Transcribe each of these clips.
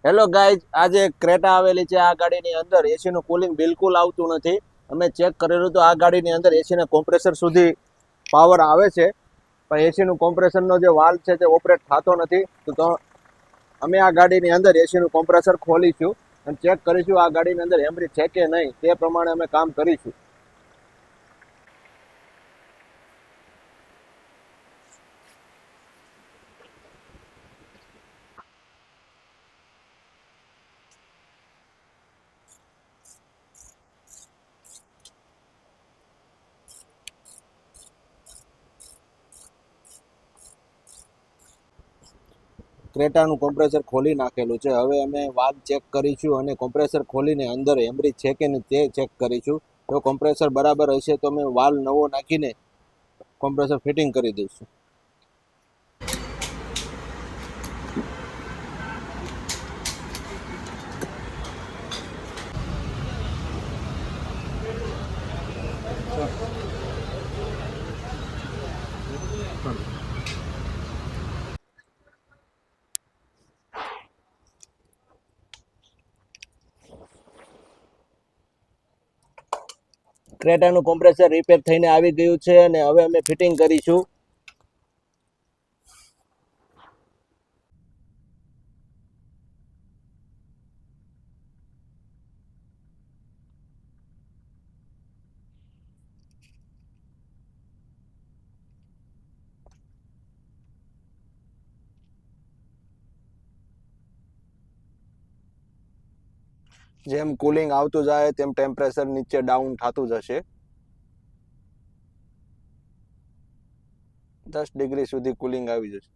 Hello guys, આજે Creta આવેલી છે. આ ગાડીની અંદર એસીનું કુલિંગ બિલકુલ આવતું નથી. અમે ચેક કરેલું તો આ ગાડીની અંદર એસીના કોમ્પ્રેસર સુધી પાવર આવે છે, પણ એસીનું કોમ્પ્રેસરનો જે વાલ્વ છે તે ઓપરેટ થતો નથી. તો અમે આ ગાડીની અંદર એસીનું કોમ્પ્રેસર ખોલીશું અને ચેક કરીશું આ ગાડીની અંદર હેમરી છે કે નહીં. તે પ્રમાણે અમે કામ કરીશું. ક્રેટાનું કોમ્પ્રેસર ખોલી નાખેલું છે. હવે અમે વાલ્વ ચેક કરીશું અને કોમ્પ્રેસર ખોલીને અંદર હેમરી છે કે નહીં તે ચેક કરીશું. જો કોમ્પ્રેસર બરાબર હશે તો અમે વાલ્વ નવો નાખીને કોમ્પ્રેસર ફિટિંગ કરી દઈશું. ક્રેટાનું કોમ્પ્રેસર રિપેર થઈને આવી ગયું છે અને હવે અમે ફિટિંગ કરીશું. જેમ કુલિંગ આવતું જાય તેમ ટેમ્પરેચર નીચે ડાઉન થતું જશે. 10 ડિગ્રી સુધી કુલિંગ આવી જશે.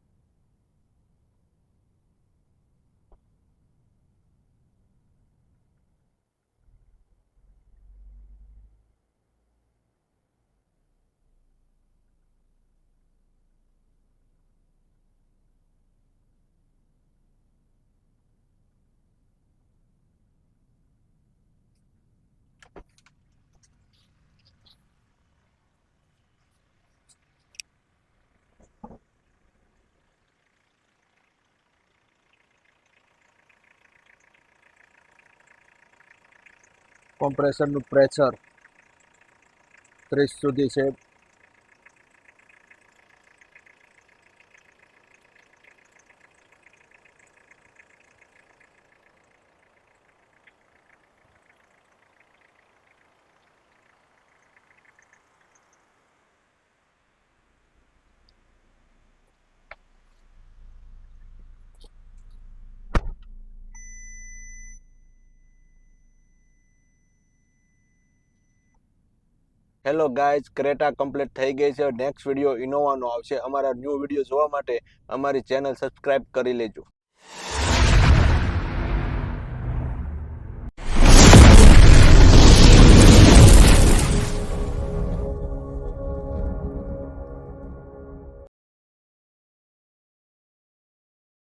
કોમ્પ્રેસરનું પ્રેશર 30 સુધી છે. હેલો ગાઈઝ, ક્રેટા કમ્પ્લીટ થઈ ગઈ છે. નેક્સ્ટ વિડીયો ઇનોવાનો આવશે. અમારા ન્યૂ વિડીયો જોવા માટે અમારી ચેનલ સબસ્ક્રાઇબ કરી લેજો.